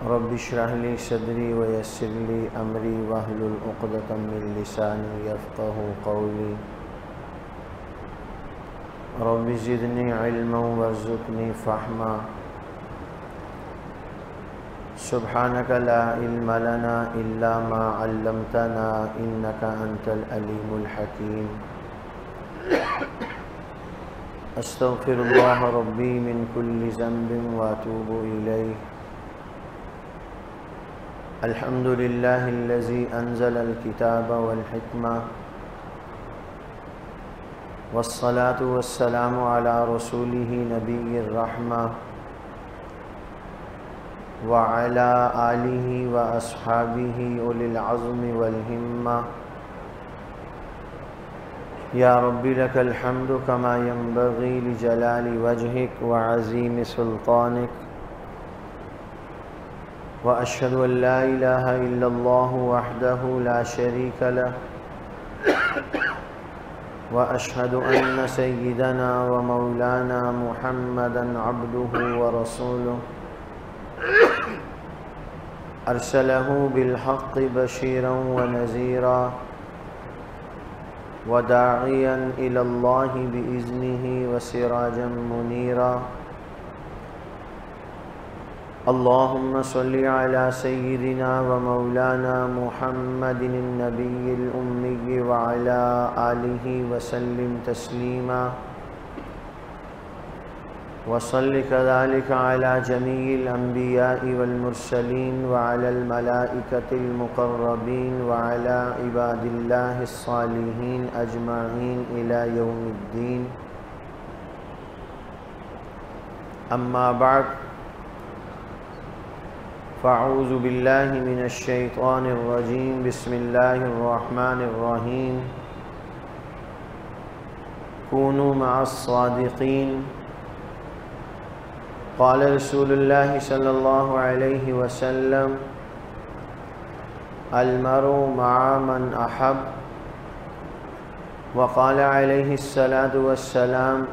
رب اشرح لي صدري ويسر لي أمري واحلل عقدة من لساني يفقهوا قولي رب زدني علما وارزقني فهما سبحانك لا علم لنا إلا ما علمتنا إنك أنت العليم الحكيم أستغفر الله ربي من كل ذنب وأتوب إليه الحمد لله الذي أنزل الكتاب والحكمة والصلاة والسلام على رسوله نبي الرحمة وعلى آله وأصحابه أولي العزم والهمة يا رب لك الحمد كما ينبغي لجلال وجهك وعظيم سلطانك وأشهد أن لا إله إلا الله وحده لا شريك له وأشهد أن سيدنا ومولانا محمدا عبده ورسوله أرسله بالحق بشيرا ونذيرا وداعيا إلى الله بإذنه وسراجا منيرا اللهم صل على سيدنا ومولانا محمد النبي الأمي وعلى آله وسلم تسليما وصل كذلك على جميع الأنبياء والمرسلين وعلى الملائكة المقربين وعلى عباد الله الصالحين أجمعين إلى يوم الدين أما بعد فأعوذ بالله من الشيطان الرجيم بسم الله الرحمن الرحيم كونوا مع الصادقين قال رسول الله صلى الله عليه وسلم المرء مع من أحب وقال عليه الصلاة والسلام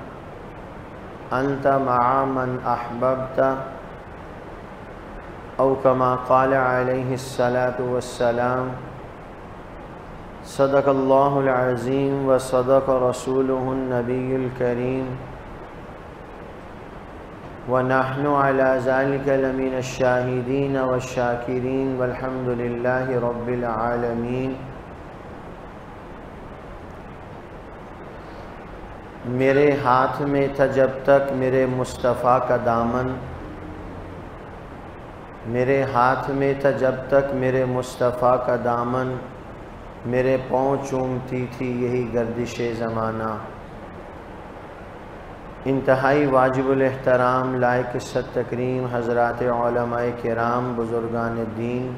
أنت مع من أحببت أو كما قال عليه الصلاة والسلام صدق الله العظيم وصدق رسوله النبي الكريم ونحن على ذلك لمن الشاهدين والشاكرين والحمد لله رب العالمين میرے ہاتھ میں تھا جب تک میرے مصطفیٰ کا دامن میرے ہاتھ میں تھا جب تک میرے مصطفیٰ کا دامن میرے پاؤں چومتی تھی یہی گردش زمانہ انتہائی واجب الاحترام لائق عزت تکریم حضرات علماء کرام بزرگان دین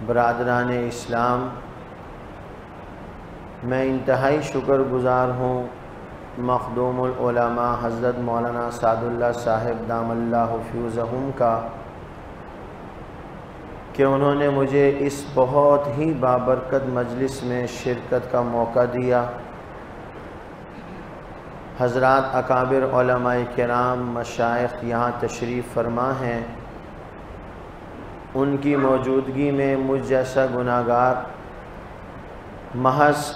برادران اسلام میں انتہائی شکر گزار ہوں مخدوم العلماء حضرت مولانا سعد اللہ صاحب دام اللہ فیوزہم کا کہ انہوں نے مجھے اس بہت ہی بابرکت مجلس میں شرکت کا موقع دیا حضرات اکابر علماء کرام مشائخ یہاں تشریف فرما ہیں ان کی موجودگی میں مجھ جیسا گناہگار محض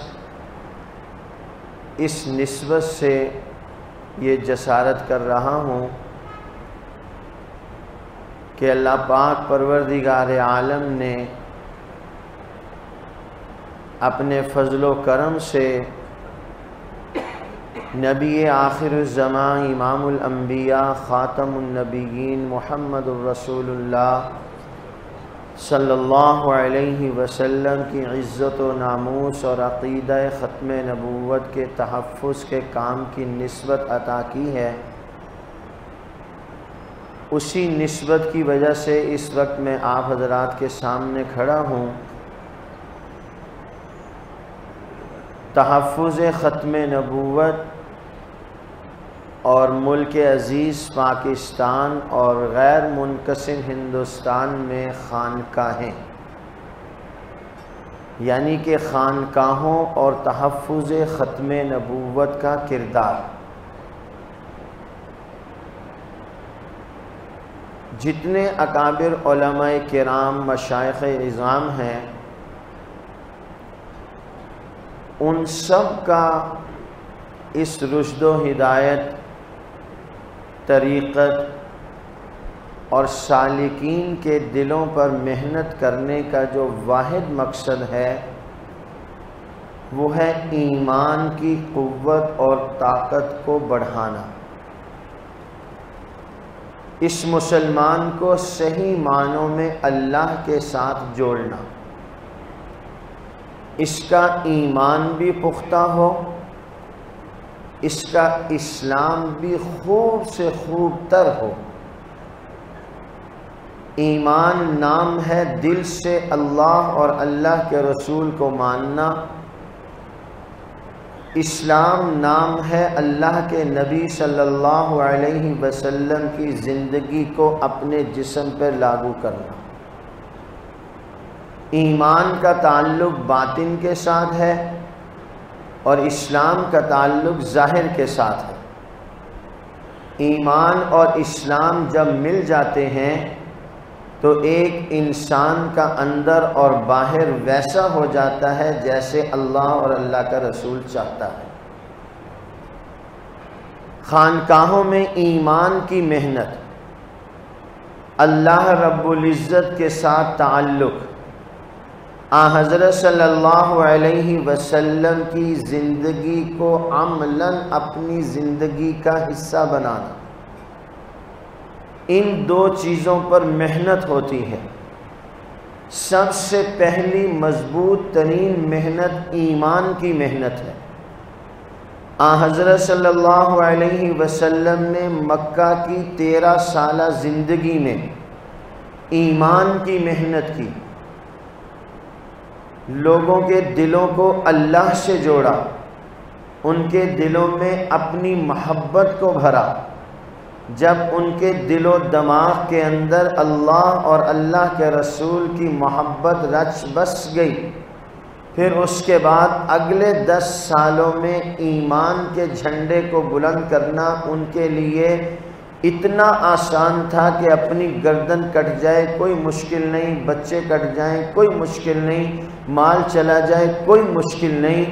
اس نسبت سے یہ جسارت کر رہا ہوں کہ اللہ پاک پروردگار عالم نے اپنے فضل و کرم سے نبی آخر الزمان امام الانبیاء خاتم النبیین محمد الرسول اللہ صلی اللہ علیہ وسلم کی عزت و ناموس اور عقیدہ ختم نبوت کے تحفظ کے کام کی نسبت عطا کی ہے اسی نسبت کی وجہ سے اس وقت میں آپ حضرات کے سامنے کھڑا ہوں تحفظ ختم نبوت اور ملک عزیز پاکستان اور غیر منقسم ہندوستان میں خانقاہیں یعنی کہ خانقاہوں اور تحفظ ختم نبوت کا کردار جتنے اکابر علماء کرام مشائخ اعظام ہیں ان سب کا اس رشد و ہدایت، طریقت اور سالکین کے دلوں پر محنت کرنے کا جو واحد مقصد ہے وہ ہے ایمان کی قوت اور طاقت کو بڑھانا، اس مسلمان کو صحیح معنوں میں اللہ کے ساتھ جوڑنا، اس کا ایمان بھی پختہ ہو، اس کا اسلام بھی خوب سے خوب تر ہو۔ ایمان نام ہے دل سے اللہ اور اللہ کے رسول کو ماننا، اسلام نام ہے اللہ کے نبی صلی اللہ علیہ وسلم کی زندگی کو اپنے جسم پر لاگو کرنا۔ ایمان کا تعلق باطن کے ساتھ ہے اور اسلام کا تعلق ظاہر کے ساتھ ہے۔ ایمان اور اسلام جب مل جاتے ہیں تو ایک انسان کا اندر اور باہر ویسا ہو جاتا ہے جیسے اللہ اور اللہ کا رسول چاہتا ہے۔ خانقاہوں میں ایمان کی محنت، اللہ رب العزت کے ساتھ تعلق، حضرت صلی اللہ علیہ وسلم کی زندگی کو عملاً اپنی زندگی کا حصہ بنانا، ان دو چیزوں پر محنت ہوتی ہے۔ سب سے پہلی مضبوط ترین محنت ایمان کی محنت ہے۔ حضرت صلی اللہ علیہ وسلم نے مکہ کی 13 سالہ زندگی میں ایمان کی محنت کی، لوگوں کے دلوں کو اللہ سے جوڑا، ان کے دلوں میں اپنی محبت کو بھرا۔ جب ان کے دل و دماغ کے اندر اللہ اور اللہ کے رسول کی محبت رچ بس گئی، پھر اس کے بعد اگلے 10 سالوں میں ایمان کے جھنڈے کو بلند کرنا ان کے لیے اتنا آسان تھا کہ اپنی گردن کٹ جائے کوئی مشکل نہیں، بچے کٹ جائیں کوئی مشکل نہیں، مال چلا جائے کوئی مشکل نہیں۔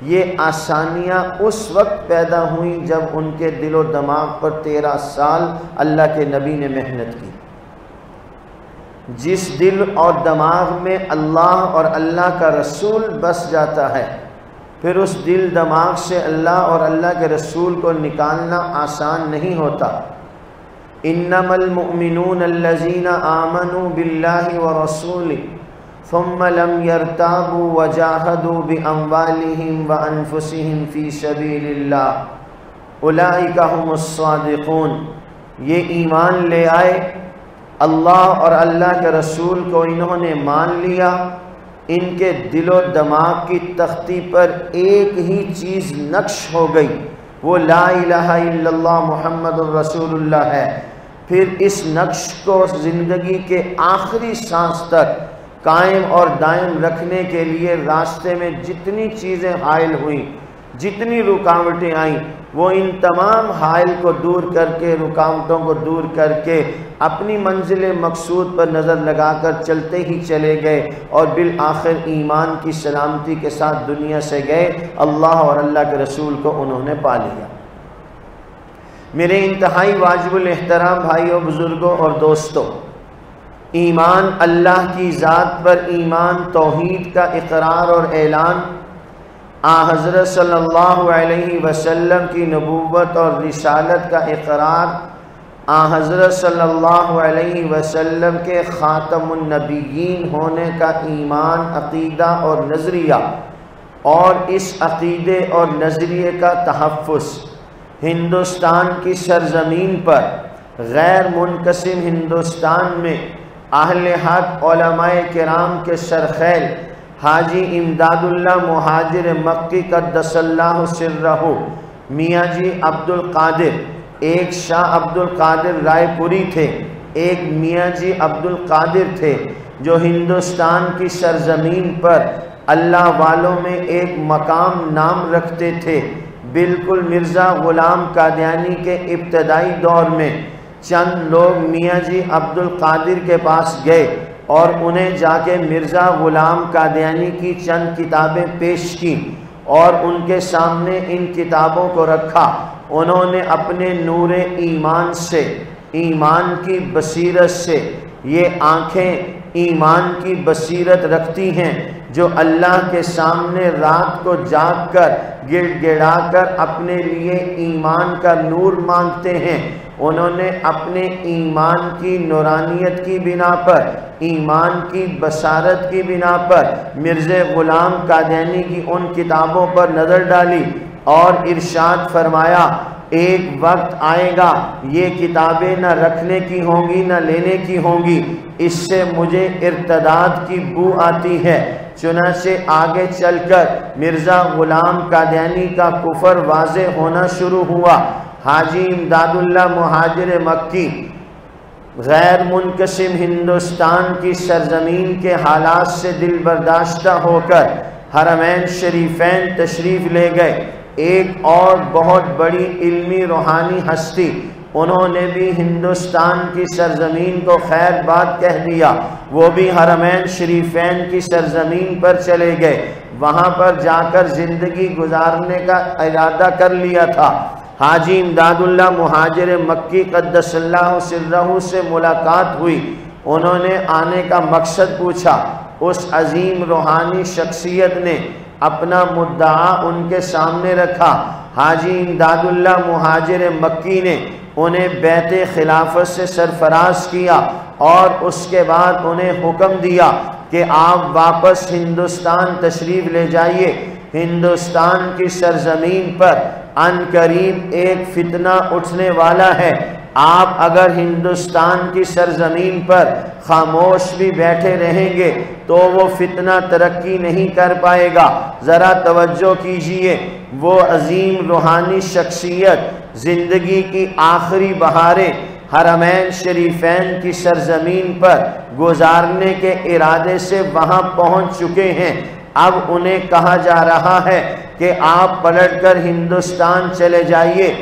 یہ آسانیاں اس وقت پیدا ہوئیں جب ان کے دل و دماغ پر 13 سال اللہ کے نبی نے محنت کی۔ جس دل اور دماغ میں اللہ اور اللہ کا رسول بس جاتا ہے، پھر اس دل دماغ سے اللہ اور اللہ کے رسول کو نکالنا آسان نہیں ہوتا۔ انما المؤمنون الذین آمنوا باللہ ورسولہ ثم لم يرتابوا وجاهدوا بأموالهم وأنفسهم في سبيل الله أولئك هم الصادقون۔ یہ ایمان لے آئے، اللہ اور اللہ کے رسول کو انہوں نے مان لیا، ان کے دل و دماغ کی تختی پر ایک ہی چیز نقش ہو گئی، وہ لا الہ الا اللہ محمد الرسول اللہ ہے۔ پھر اس نقش کو زندگی کے آخری سانس تک قائم اور دائم رکھنے کے لیے راستے میں جتنی چیزیں حائل ہوئیں، جتنی رکاوٹیں آئیں، وہ ان تمام حائل کو دور کر کے، رکاوٹوں کو دور کر کے اپنی منزل مقصود پر نظر لگا کر چلتے ہی چلے گئے اور بالآخر ایمان کی سلامتی کے ساتھ دنیا سے گئے، اللہ اور اللہ کے رسول کو انہوں نے پا لیا۔ میرے انتہائی واجب الاحترام بھائیوں، بزرگوں اور دوستوں، ایمان اللہ کی ذات پر ایمان، توحید کا اقرار اور اعلان، حضرت صلی اللہ علیہ وسلم کی نبوت اور رسالت کا اقرار، حضرت صلی اللہ علیہ وسلم کے خاتم النبیین ہونے کا ایمان، عقیدہ اور نظریہ، اور اس عقیدے اور نظریے کا تحفظ ہندوستان کی سرزمین پر، غیر منقسم ہندوستان میں اہل حق علماء کرام کے سرخیل حاجی امداد اللہ مہاجر مکی قدس اللہ سرہ، میاں جی عبد القادر، ایک شاہ عبد القادر رائے پوری تھے، ایک میاں جی عبد القادر تھے، جو ہندوستان کی سرزمین پر اللہ والوں میں ایک مقام نام رکھتے تھے، بالکل مرزا غلام قادیانی کے ابتدائی دور میں چند لوگ میاں جی عبد القادر کے پاس گئے اور انہیں جا کے مرزا غلام قادیانی کی چند کتابیں پیش کی اور ان کے سامنے ان کتابوں کو رکھا۔ انہوں نے اپنے نور ایمان سے، ایمان کی بصیرت سے، یہ آنکھیں ایمان کی بصیرت رکھتی ہیں جو اللہ کے سامنے رات کو جاگ کر گڑ گڑا کر اپنے لیے ایمان کا نور مانگتے ہیں، انہوں نے اپنے ایمان کی نورانیت کی بنا پر، ایمان کی بصارت کی بنا پر مرزا غلام قادیانی کی ان کتابوں پر نظر ڈالی اور ارشاد فرمایا ایک وقت آئے گا یہ کتابیں نہ رکھنے کی ہوں گی نہ لینے کی ہوں گی، اس سے مجھے ارتداد کی بو آتی ہے۔ چنانچہ آگے چل کر مرزا غلام قادیانی کا کفر واضح ہونا شروع ہوا۔ حاجی امداد اللہ مہاجر مکی غیر منقسم ہندوستان کی سرزمین کے حالات سے دل برداشتہ ہو کر حرمین شریفین تشریف لے گئے۔ ایک اور بہت بڑی علمی روحانی ہستی، انہوں نے بھی ہندوستان کی سرزمین کو خیر بات کہہ دیا، وہ بھی حرمین شریفین کی سرزمین پر چلے گئے، وہاں پر جا کر زندگی گزارنے کا ارادہ کر لیا تھا۔ حاجی امداد اللہ مہاجر مکی قدس اللہ سرہ سے ملاقات ہوئی، انہوں نے آنے کا مقصد پوچھا۔ اس عظیم روحانی شخصیت نے اپنا مدعا ان کے سامنے رکھا۔ حاجی امداد اللہ مہاجر مکی نے انہیں بیعت خلافت سے سرفراز کیا اور اس کے بعد انہیں حکم دیا کہ آپ واپس ہندوستان تشریف لے جائیے۔ ہندوستان کی سرزمین پر ان قریب ایک فتنہ اٹھنے والا ہے، آپ اگر ہندوستان کی سرزمین پر خاموش بھی بیٹھے رہیں گے تو وہ فتنہ ترقی نہیں کر پائے گا۔ ذرا توجہ کیجئے، وہ عظیم روحانی شخصیت زندگی کی آخری بہاریں حرمین شریفین کی سرزمین پر گزارنے کے ارادے سے وہاں پہنچ چکے ہیں۔ اب انہیں کہا جا رہا ہے کہ آپ پلٹ کر ہندوستان چلے جائیے۔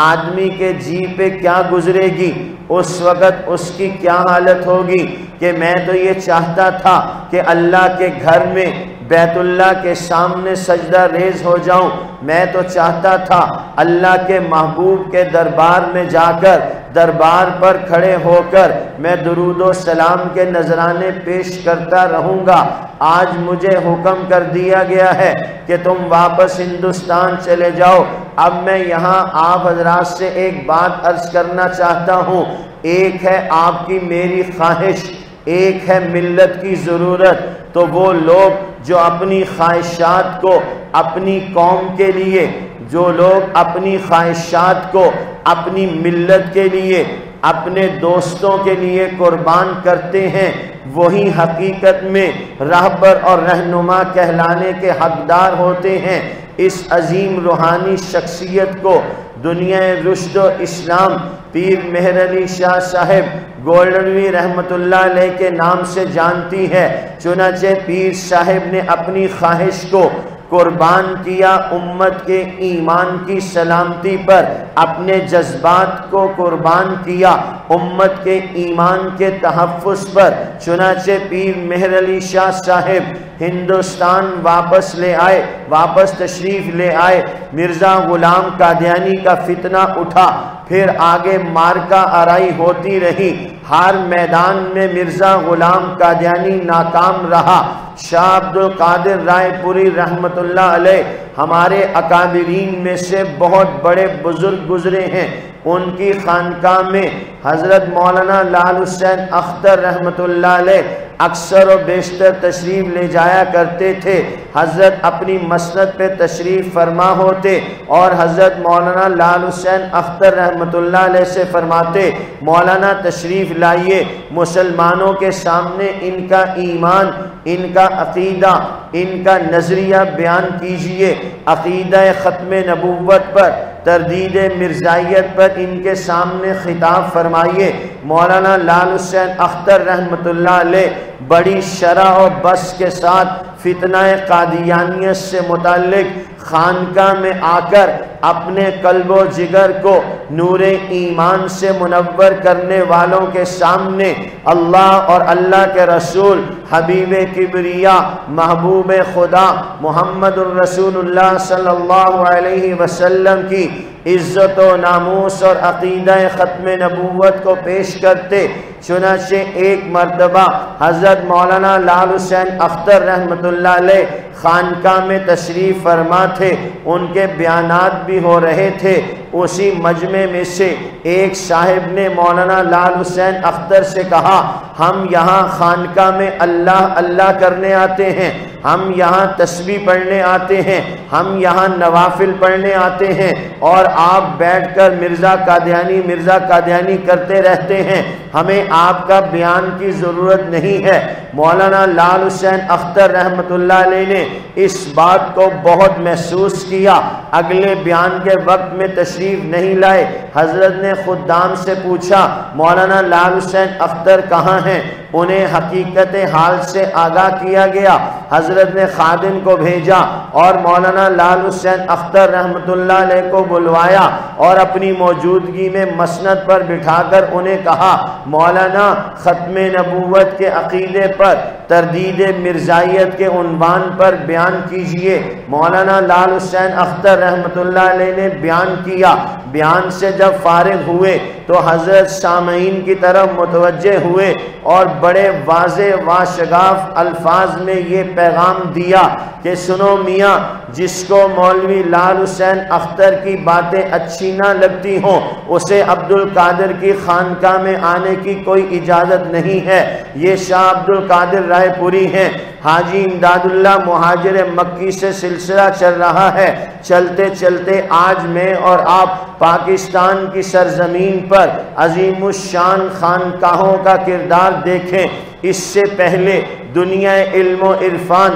آدمی کے جی پہ کیا گزرے گی، اس وقت اس کی کیا حالت ہوگی کہ میں تو یہ چاہتا تھا کہ اللہ کے گھر میں بیت اللہ کے سامنے سجدہ ریز ہو جاؤں، میں تو چاہتا تھا اللہ کے محبوب کے دربار میں جا کر دربار پر کھڑے ہو کر میں درود و سلام کے نذرانے پیش کرتا رہوں گا۔ آج مجھے حکم کر دیا گیا ہے کہ تم واپس ہندوستان چلے جاؤ۔ اب میں یہاں آپ حضرات سے ایک بات عرض کرنا چاہتا ہوں، ایک ہے آپ کی میری خواہش، ایک ہے ملت کی ضرورت۔ تو وہ لوگ جو اپنی خواہشات کو اپنی قوم کے لیے، جو لوگ اپنی خواہشات کو اپنی ملت کے لیے، اپنے دوستوں کے لیے قربان کرتے ہیں، وہی حقیقت میں راہبر اور رہنما کہلانے کے حقدار ہوتے ہیں۔ اس عظیم روحانی شخصیت کو دنیا رشد و اسلام پیر مہر علی شاہ صاحب گولڈنوی رحمت اللہ علیہ کے نام سے جانتی ہے۔ چنانچہ پیر صاحب نے اپنی خواہش کو قربان کیا امت کے ایمان کی سلامتی پر، اپنے جذبات کو قربان کیا امت کے ایمان کے تحفظ پر۔ چنانچہ پیر مہر علی شاہ صاحب ہندوستان واپس لے آئے، واپس تشریف لے آئے۔ مرزا غلام قادیانی کا فتنہ اٹھا، پھر آگے مارکا آرائی ہوتی رہی، ہر میدان میں مرزا غلام قادیانی ناکام رہا۔ شاہ عبد القادر رائے پوری رحمت اللہ علیہ ہمارے اکابرین میں سے بہت بڑے بزرگ گزرے ہیں، ان کی خانقاہ میں حضرت مولانا لال حسین اختر رحمت اللہ علیہ اکثر و بیشتر تشریف لے جایا کرتے تھے۔ حضرت اپنی مسند پہ تشریف فرما ہوتے اور حضرت مولانا لال حسین اختر رحمت اللہ علیہ سے فرماتے، مولانا تشریف لائیے، مسلمانوں کے سامنے ان کا ایمان، ان کا عقیدہ، ان کا نظریہ بیان کیجئے، عقیدہ ختم نبوت پر، تردید مرزائیت پر ان کے سامنے خطاب فرمائیے۔ مولانا لال حسین اختر رحمت اللہ علیہ بڑی شرح و بس کے ساتھ فتنہ قادیانیت سے متعلق خانقاہ میں آ کر اپنے قلب و جگر کو نور ایمان سے منور کرنے والوں کے سامنے اللہ اور اللہ کے رسول حبیب کبریا محبوب خدا محمد الرسول اللہ صلی اللہ علیہ وسلم کی عزت و ناموس اور عقیدہ ختم نبوت کو پیش کرتے۔ چنانچہ ایک مرتبہ حضرت مولانا لال حسین اختر رحمۃ اللہ علیہ خانقاہ میں تشریف فرما تھے، ان کے بیانات بھی ہو رہے تھے۔ اسی مجمع میں سے ایک صاحب نے مولانا لال حسین اختر سے کہا، ہم یہاں خانقاہ میں اللہ اللہ کرنے آتے ہیں، ہم یہاں تسبیح پڑھنے آتے ہیں، ہم یہاں نوافل پڑھنے آتے ہیں، اور آپ بیٹھ کر مرزا قادیانی کرتے رہتے ہیں، ہمیں آپ کا بیان کی ضرورت نہیں ہے۔ مولانا لال حسین اختر رحمۃ اللہ علیہ نے اس بات کو بہت محسوس کیا، اگلے بیان کے وقت میں تشریف نہیں لائے۔ حضرت نے خدام سے پوچھا، مولانا لال حسین اختر کہاں ہیں؟ انہیں حقیقت حال سے آگاہ کیا گیا۔ حضرت نے خادم کو بھیجا اور مولانا لال حسین اختر رحمۃ اللہ علیہ کو بلوایا اور اپنی موجودگی میں مسند پر بٹھا کر انہیں کہا، مولانا ختم نبوت کے عقیدے پر تردید مرزائیت کے عنوان پر بیان کیجئے۔ مولانا لال حسین اختر رحمۃ اللہ علیہ نے بیان کیا۔ بیان سے جب فارغ ہوئے تو حضرت سامعین کی طرف متوجہ ہوئے اور بڑے واضح واشگاف الفاظ میں یہ پیغام دیا کہ سنو میاں، جس کو مولوی لال حسین اختر کی باتیں اچھی نہ لگتی ہوں اسے عبد القادر کی خانقاہ میں آنے کی کوئی اجازت نہیں ہے۔ یہ شاہ عبد القادر رائے پوری ہیں، حاجی امداد اللہ مہاجر مکی سے سلسلہ چل رہا ہے۔ چلتے چلتے آج میں اور آپ پاکستان کی سرزمین پر عظیم الشان خانقاہوں کا کردار دیکھیں۔ اس سے پہلے دنیا علم و عرفان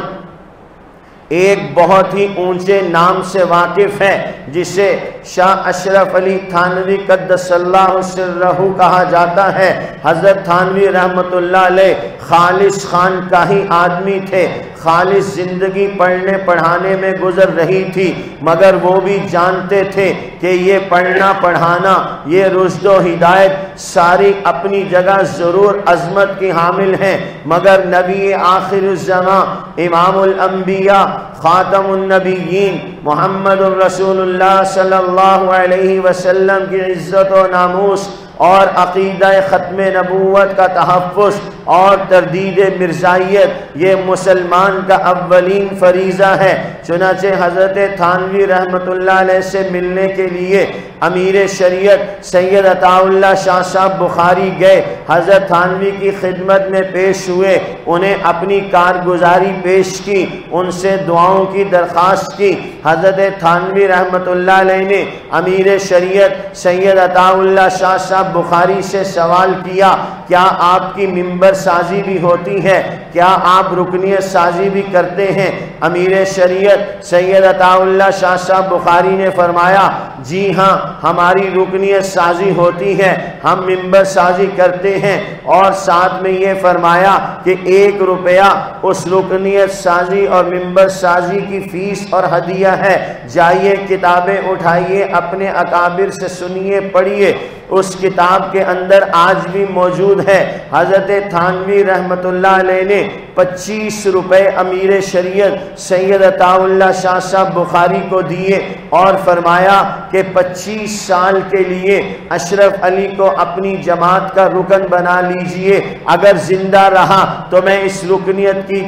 ایک بہت ہی اونچے نام سے واقف ہے جسے شاہ اشرف علی تھانوی قدس اللہ سرہ کہا جاتا ہے۔ حضرت تھانوی رحمۃ اللہ علیہ خالص خانقاہی آدمی تھے، خالص زندگی پڑھنے پڑھانے میں گزر رہی تھی، مگر وہ بھی جانتے تھے کہ یہ پڑھنا پڑھانا، یہ رشد و ہدایت ساری اپنی جگہ ضرور عظمت کی حامل ہیں، مگر نبی آخر الزمان امام الانبیاء خاتم النبیین محمد الرسول اللہ صلی اللہ علیہ وسلم کی عزت و ناموس اور عقیدہ ختم نبوت کا تحفظ اور تردید مرزائیت یہ مسلمان کا اولین فریضہ ہے۔ چنانچہ حضرت تھانوی رحمۃ اللہ علیہ سے ملنے کے لیے امیر شریعت سید عطا اللہ شاہ صاحب بخاری گئے، حضرت تھانوی کی خدمت میں پیش ہوئے، انہیں اپنی کارگزاری پیش کی، ان سے دعاؤں کی درخواست کی۔ حضرت تھانوی رحمۃ اللہ علیہ نے امیر شریعت سید عطا اللہ شاہ صاحب بخاری سے سوال کیا، کیا آپ کی ممبر سازی بھی ہوتی ہے؟ کیا آپ رکنیت سازی بھی کرتے ہیں؟ امیر شریعت سید عطا اللہ شاہ صاحب بخاری نے فرمایا، جی ہاں ہماری رکنیت سازی ہوتی ہے، ہم ممبر سازی کرتے ہیں، اور ساتھ میں یہ فرمایا کہ 1 روپیہ اس رکنیت سازی اور ممبر سازی کی فیس اور ہدیہ ہے، جائیے کتابیں اٹھائیے، اپنے اکابر سے سنیے پڑھیے۔ اس کتاب کے اندر آج بھی موجود ہے۔ حضرت تھانوی رحمۃ اللہ علیہ نے 25 روپے امیر شریعت سید عطا اللہ شاہ صاحب بخاری کو دیے اور فرمایا کہ 25 سال کے لیے اشرف علی کو اپنی جماعت کا رکن بنا لیجئے، اگر زندہ رہا تو میں اس رکنیت کی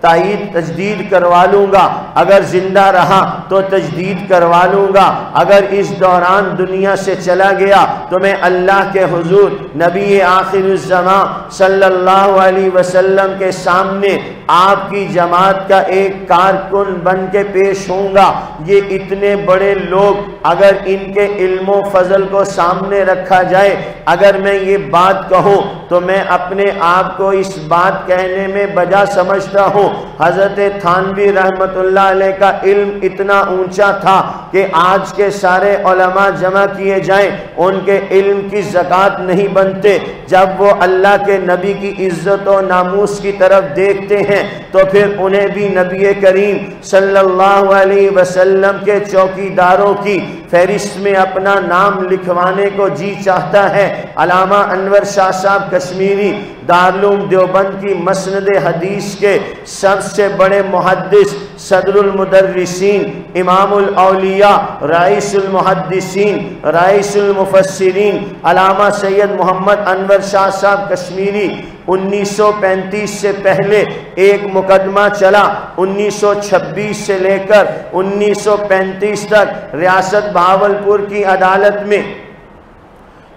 تائید تجدید کروا لوں گا، اگر زندہ رہا تو تجدید کروا لوں گا، اگر اس دوران دنیا سے چلا گیا تو میں اللہ کے حضور نبی آخر الزمان صلی اللہ علیہ وسلم کے سامنے آپ کی جماعت کا ایک کارکن بن کے پیش ہوں گا۔ یہ اتنے بڑے لوگ اگر ان کے علم و فضل کو سامنے رکھا جائے، اگر میں یہ بات کہوں تو میں اپنے آپ کو اس بات کہنے میں بجا سمجھتا ہوں حضرت تھانوی رحمت اللہ علیہ کا علم اتنا اونچا تھا کہ آج کے سارے علماء جمع کیے جائیں ان کے علم کی زکوٰۃ نہیں بنتے۔ جب وہ اللہ کے نبی کی عزت و ناموس کی طرف دیکھتے ہیں تو پھر انہیں بھی نبی کریم صلی اللہ علیہ وسلم کے چوکیداروں کی فہرست میں اپنا نام لکھوانے کو جی چاہتا ہے۔ علامہ انور شاہ صاحب کشمیری دارالعلوم دیوبند کی مسند حدیث کے سب سے بڑے محدث، صدر المدرسین، امام الاولیاء، رئیس المحدثین، رئیس المفسرین، علامہ سید محمد انور شاہ صاحب کشمیری 1935 سے پہلے ایک مقدمہ چلا، 1926 سے لے کر 1935 تک ریاست بہاولپور کی عدالت میں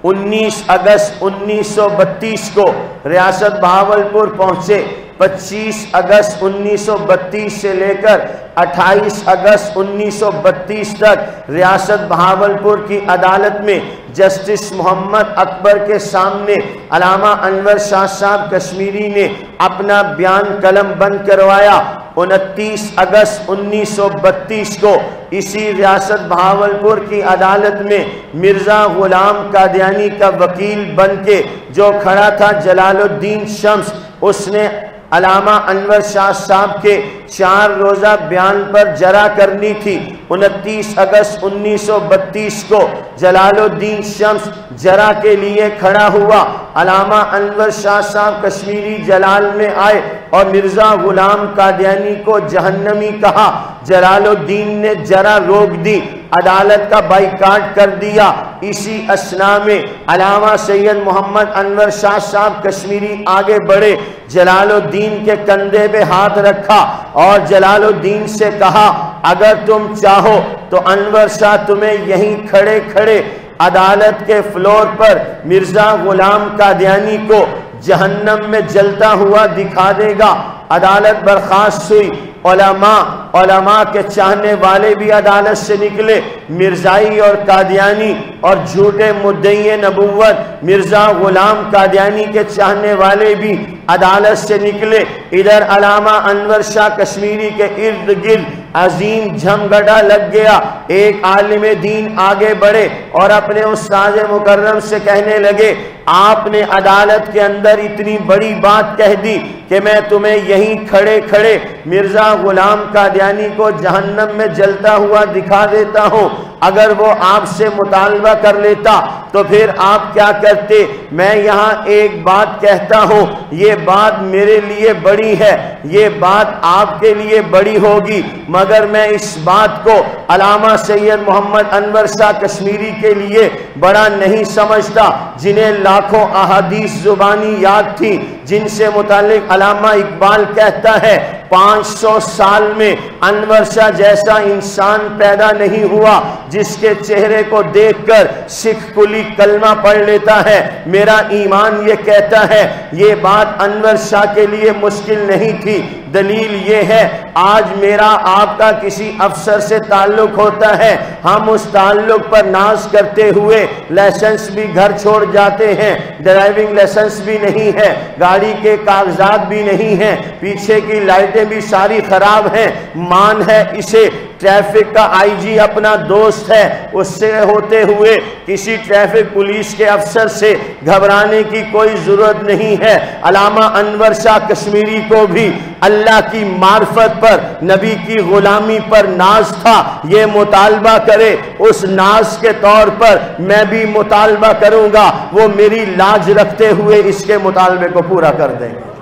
19 اگست 1932 کو ریاست بہاولپور پہنچے۔ 25 اگست 1932 سے لے کر 28 اگست 1932 تک ریاست بہاولپور کی عدالت میں جسٹس محمد اکبر کے سامنے علامہ انور شاہ صاحب کشمیری نے اپنا بیان قلم بند کروایا۔ 29 اگست 1932 کو اسی ریاست بہاولپور کی عدالت میں مرزا غلام قادیانی کا وکیل بن کے جو کھڑا تھا جلال الدین شمس، اس نے علامہ انور شاہ صاحب کے 4 روزہ بیان پر جرا کرنی تھی۔ 29 اگست 1932 کو جلال الدین شمس جرا کے لیے کھڑا ہوا۔ علامہ انور شاہ صاحب کشمیری جلال میں آئے اور مرزا غلام قادیانی کو جہنمی کہا۔ جلال الدین نے جرا روک دی، عدالت کا بائیکاٹ کر دیا۔ اسی اثناء میں علامہ سید محمد انور شاہ صاحب کشمیری آگے بڑھے، جلال الدین کے کندھے پہ ہاتھ رکھا اور جلال الدین سے کہا اگر تم چاہو تو انور شاہ تمہیں یہیں کھڑے کھڑے عدالت کے فلور پر مرزا غلام قادیانی کو جہنم میں جلتا ہوا دکھا دے گا۔ عدالت برخاست ہوئی۔ علماء کے چاہنے والے بھی عدالت سے نکلے، مرزائی اور قادیانی اور جھوٹے مدعی نبوت مرزا غلام قادیانی کے چاہنے والے بھی عدالت سے نکلے۔ ادھر علامہ انور شاہ کشمیری کے ارد گرد عظیم جھمگٹا لگ گیا۔ ایک عالم دین آگے بڑھے اور اپنے استاد مکرم سے کہنے لگے آپ نے عدالت کے اندر اتنی بڑی بات کہہ دی کہ میں تمہیں یہیں کھڑے کھڑے مرزا غلام قادیانی کو جہنم میں جلتا ہوا دکھا دیتا ہوں۔ اگر وہ آپ سے مطالبہ کر لیتا تو پھر آپ کیا کرتے؟ میں یہاں ایک بات کہتا ہوں، یہ بات میرے لیے بڑی ہے، یہ بات آپ کے لیے بڑی ہوگی، مگر میں اس بات کو علامہ سید محمد انور شاہ کشمیری کے لیے بڑا نہیں سمجھتا، جنہیں لاکھوں احادیث زبانی یاد تھی، جن سے متعلق علامہ اقبال کہتا ہے 500 سال میں انور شاہ جیسا انسان پیدا نہیں ہوا جس کے چہرے کو دیکھ کر سکھ کلی کلمہ پڑھ لیتا ہے۔ میرا ایمان یہ کہتا ہے یہ بات انور شاہ کے لیے مشکل نہیں تھی۔ دلیل یہ ہے آج میرا آپ کا کسی افسر سے تعلق ہوتا ہے، ہم اس تعلق پر ناز کرتے ہوئے لائسنس بھی گھر چھوڑ جاتے ہیں، ڈرائیونگ لائسنس بھی نہیں ہے، گاڑی کے کاغذات بھی نہیں ہیں، پیچھے کی لائٹیں بھی ساری خراب ہیں، مان ہے اسے ٹریفک کا آئی جی اپنا دوست ہے، اس سے ہوتے ہوئے کسی ٹریفک پولیس کے افسر سے گھبرانے کی کوئی ضرورت نہیں ہے۔ علامہ انور شاہ کشمیری کو بھی اللہ کی معرفت پر، نبی کی غلامی پر ناز تھا، یہ مطالبہ کرے اس ناز کے طور پر میں بھی مطالبہ کروں گا، وہ میری لاج رکھتے ہوئے اس کے مطالبے کو پورا کر دیں گے۔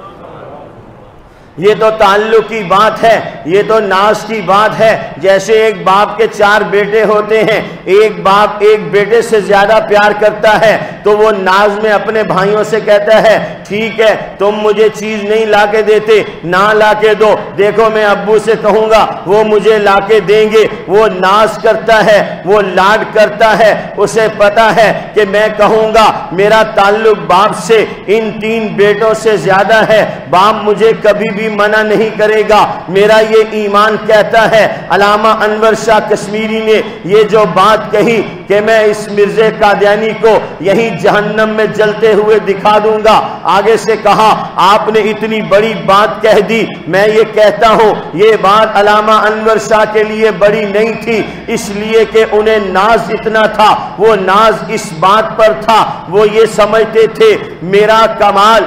یہ تو تعلق کی بات ہے، یہ تو ناز کی بات ہے۔ جیسے ایک باپ کے 4 بیٹے ہوتے ہیں، ایک باپ ایک بیٹے سے زیادہ پیار کرتا ہے تو وہ ناز میں اپنے بھائیوں سے کہتا ہے ٹھیک ہے تم مجھے چیز نہیں لا کے دیتے، نہ لا کے دو، دیکھو میں ابو سے کہوں گا وہ مجھے لا کے دیں گے۔ وہ ناز کرتا ہے، وہ لاڈ کرتا ہے، اسے پتا ہے کہ میں کہوں گا میرا تعلق باپ سے ان 3 بیٹوں سے زیادہ ہے، باپ مجھے کبھی بھی منع نہیں کرے گا، میرا یہ ایمان کہتا ہے۔ علامہ انور شاہ کشمیری نے یہ جو بات کہی کہ میں اس مرزا قادیانی کو یہی جہنم میں جلتے ہوئے دکھا دوں گا، آگے سے کہا آپ نے اتنی بڑی بات کہہ دی۔ میں یہ کہتا ہوں یہ بات علامہ انور شاہ کے لیے بڑی نہیں تھی، اس لیے کہ انہیں ناز اتنا تھا، وہ ناز اس بات پر تھا، وہ یہ سمجھتے تھے میرا کمال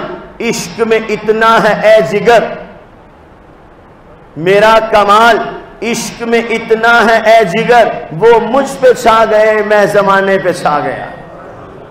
عشق میں اتنا ہے اے جگر، میرا کمال عشق میں اتنا ہے اے جگر، وہ مجھ پہ چھا گئے میں زمانے پہ چھا گیا۔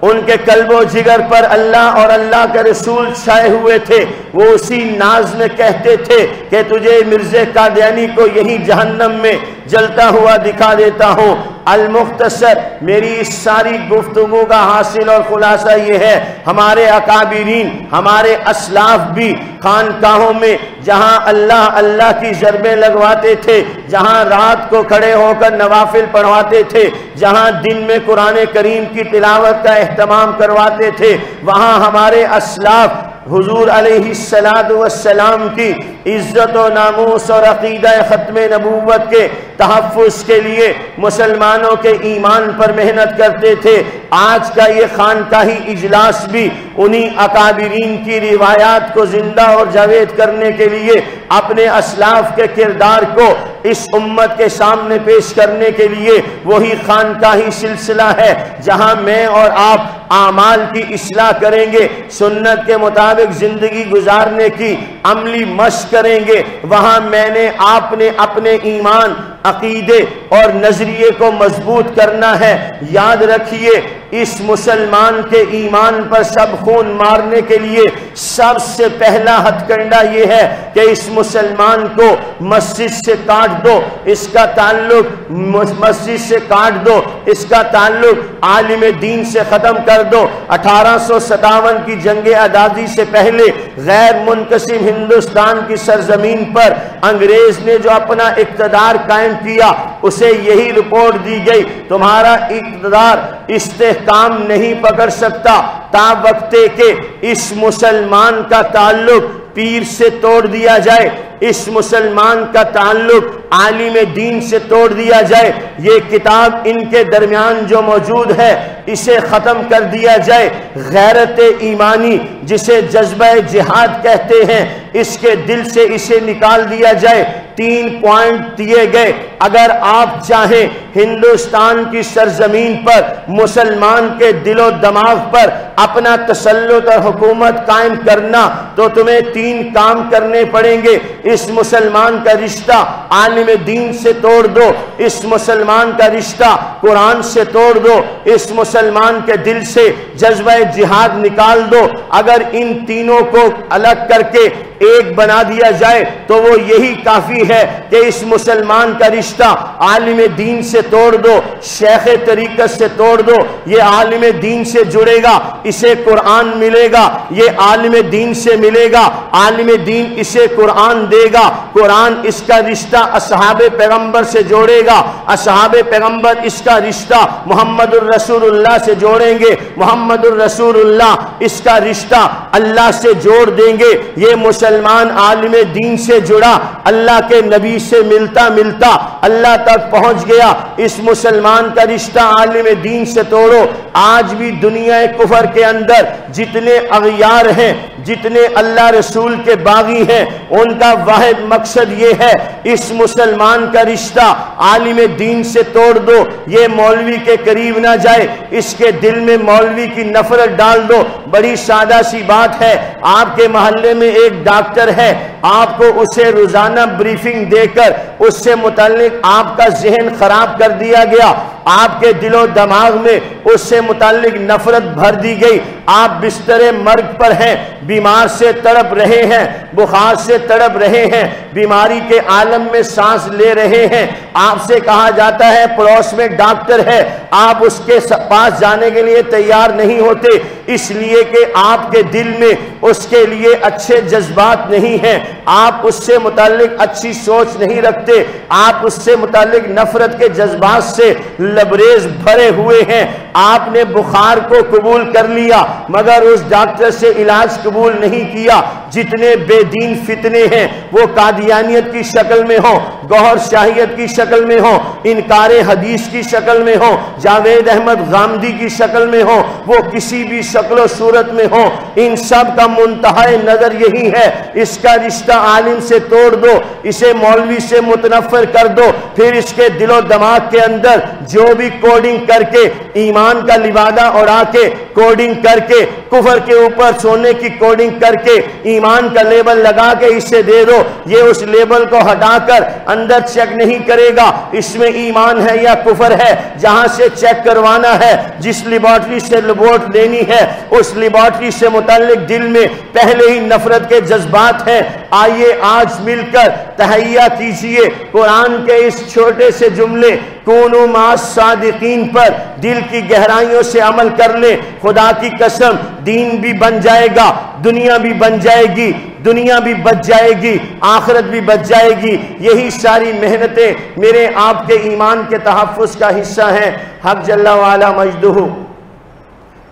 ان کے قلب و جگر پر اللہ اور اللہ کے رسول چھائے ہوئے تھے، وہ اسی ناز میں کہتے تھے کہ تجھے مرزا قادیانی کو یہی جہنم میں جلتا ہوا دکھا دیتا ہوں۔ المختصر میری اس ساری گفتگو کا حاصل اور خلاصہ یہ ہے، ہمارے اکابرین ہمارے اسلاف بھی خانقاہوں میں جہاں اللہ اللہ کی ضربیں لگواتے تھے، جہاں رات کو کھڑے ہو کر نوافل پڑھواتے تھے، جہاں دن میں قرآن کریم کی تلاوت کا اہتمام کرواتے تھے، وہاں ہمارے اسلاف حضور علیہ السلام کی عزت و ناموس اور عقیدہ ختم نبوت کے تحفظ کے لیے مسلمانوں کے ایمان پر محنت کرتے تھے۔ آج کا یہ خانقاہی اجلاس بھی انہی اکابرین کی روایات کو زندہ اور جاوید کرنے کے لیے اپنے اسلاف کے کردار کو اس امت کے سامنے پیش کرنے کے لیے وہی خانقاہی سلسلہ ہے جہاں میں اور آپ اعمال کی اصلاح کریں گے، سنت کے مطابق زندگی گزارنے کی عملی مشق کریں گے۔ وہاں میں نے آپ نے اپنے ایمان، عقیدے اور نظریے کو مضبوط کرنا ہے۔ یاد رکھیے اس مسلمان کے ایمان پر سب خون مارنے کے لیے سب سے پہلا ہتھ کنڈا یہ ہے کہ اس مسلمان کو مسجد سے کاٹ دو، اس کا تعلق مسجد سے کاٹ دو، اس کا تعلق عالم دین سے ختم کر دو۔ 1857 کی جنگ آزادی سے پہلے غیر منقسم ہندوستان کی سرزمین پر انگریز نے جو اپنا اقتدار قائم کیا، اسے یہی رپورٹ دی گئی تمہارا اقتدار استحکام نہیں پکڑ سکتا تا وقتے کہ اس مسلمان کا تعلق پیر سے توڑ دیا جائے، اس مسلمان کا تعلق عالم دین سے توڑ دیا جائے، یہ کتاب ان کے درمیان جو موجود ہے اسے ختم کر دیا جائے، غیرت ایمانی جسے جذبہ جہاد کہتے ہیں اس کے دل سے اسے نکال دیا جائے۔ 3 پوائنٹ دیے گئے، اگر آپ چاہیں ہندوستان کی سرزمین پر مسلمان کے دل و دماغ پر اپنا تسلط اور حکومت قائم کرنا تو تمہیں 3 کام کرنے پڑیں گے۔ اس مسلمان کا رشتہ عالم دین سے توڑ دو، اس مسلمان کا رشتہ قرآن سے توڑ دو، اس مسلمان کے دل سے جذبہ جہاد نکال دو۔ اگر ان تینوں کو الگ کر کے ایک بنا دیا جائے تو وہ یہی کافی ہے کہ اس مسلمان کا رشتہ عالم دین سے توڑ دو، شیخ طریقت سے توڑ دو، یہ عالم دین سے جڑے گا، اسے قرآن ملے گا، یہ عالم دین سے ملے گا، عالم دین اسے قرآن دے گا، قرآن اس کا رشتہ اصحاب پیغمبر سے جوڑے گا، اصحاب پیغمبر اس کا رشتہ محمد الرسول اللہ سے جوڑیں گے، محمد الرسول اللہ اس کا رشتہ اللہ سے جوڑ دیں گے۔ یہ مسلمان عالم دین سے جڑا، اللہ کے نبی سے ملتا ملتا اللہ تک پہنچ گیا۔ اس مسلمان کا رشتہ عالم دین سے توڑو۔ آج بھی دنیا کفر کے اندر جتنے اغیار ہیں، جتنے اللہ رسول کے باغی ہیں، ان کا واحد مقصد یہ ہے اس مسلمان کا رشتہ عالم دین سے توڑ دو، یہ مولوی کے قریب نہ جائے، اس کے دل میں مولوی کی نفرت ڈال دو۔ بڑی سادہ سی بات ہے، آپ کے محلے میں ایک ڈاکٹر ہے، آپ کو اسے روزانہ بریفنگ دے کر اس سے متعلق آپ کا ذہن خراب کر دیا گیا، آپ کے دل و دماغ میں اس سے متعلق نفرت بھر دی گئی، آپ بستر مرگ پر ہیں، بیمار سے تڑپ رہے ہیں، بخار سے تڑپ رہے ہیں، بیماری کے عالم میں سانس لے رہے ہیں، آپ سے کہا جاتا ہے پڑوس میں ڈاکٹر ہے، آپ اس کے پاس جانے کے لیے تیار نہیں ہوتے، اس لیے کہ آپ کے دل میں اس کے لیے اچھے جذبات نہیں ہیں، آپ اس سے متعلق اچھی سوچ نہیں رکھتے، آپ اس سے متعلق نفرت کے جذبات سے لبریز بھرے ہوئے ہیں۔ آپ نے بخار کو قبول کر لیا مگر اس ڈاکٹر سے علاج قبول نہیں کیا۔ جتنے بے دین فتنے ہیں وہ قادیانیت کی شکل میں ہوں، گوہر شاہیت کی شکل میں ہوں، انکار حدیث کی شکل میں ہوں، جاوید احمد غامدی کی شکل میں ہوں، وہ کسی بھی شکل و صورت میں ہوں، ان سب کا منتہی نظر یہی ہے، اس کا رشتہ عالم سے توڑ دو، اسے مولوی سے متنفر کر دو، پھر اس کے دل و دماغ کے اندر جو بھی کوڈنگ کر کے ایمان کا لبادہ اڑا کے کوڈنگ کر کے کفر کے اوپر سونے کی کوڈنگ کر کے ایمان کا لیبل لگا کے اسے دے دو، یہ اس لیبل کو ہٹا کر اندر چیک نہیں کرے گا اس میں ایمان ہے یا کفر ہے۔ جہاں سے چیک کروانا ہے، جس لیبارٹری سے رپورٹ لینی ہے، اس لیبارٹری سے متعلق دل میں پہلے ہی نفرت کے جذبات ہیں۔ آئیے آج مل کر تہیہ کیجئے قرآن کے اس چھوٹے سے جملے کونوا مع الصادقین پر دل کی گہرائیوں سے عمل کر لیں۔ خدا کی قسم دین بھی بن جائے گا، دنیا بھی بن جائے گی، دنیا بھی بچ جائے گی، آخرت بھی بچ جائے گی۔ یہی ساری محنتیں میرے آپ کے ایمان کے تحفظ کا حصہ ہیں۔ حق جل وعلا مجدہ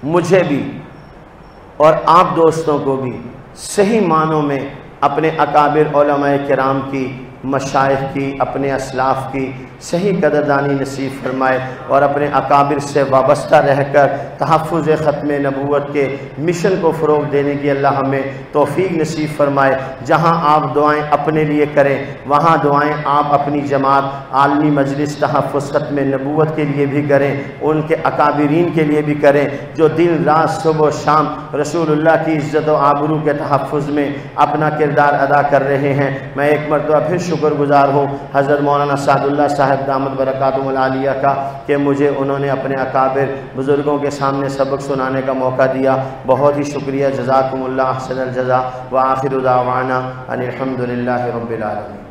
مجھے بھی اور آپ دوستوں کو بھی صحیح معنوں میں اپنے اکابر علماء کرام کی، مشائخ کی، اپنے اسلاف کی صحیح قدردانی نصیب فرمائے، اور اپنے اکابر سے وابستہ رہ کر تحفظ ختم نبوت کے مشن کو فروغ دینے کی اللہ ہمیں توفیق نصیب فرمائے۔ جہاں آپ دعائیں اپنے لیے کریں وہاں دعائیں آپ اپنی جماعت عالمی مجلس تحفظ ختم نبوت کے لیے بھی کریں، ان کے اکابرین کے لیے بھی کریں جو دن رات صبح و شام رسول اللہ کی عزت و آبرو کے تحفظ میں اپنا کردار ادا کر رہے ہیں۔ میں ایک مرتبہ پھر شکر گزار ہوں حضرت مولانا سعد اللہ صاحب دامت برکاتہم العالیہ کا کہ مجھے انہوں نے اپنے اکابر بزرگوں کے سامنے سبق سنانے کا موقع دیا۔ بہت ہی شکریہ، جزاکم اللہ احسن الجزا، وآخر دعوانا ان الحمد للہ رب العالمین۔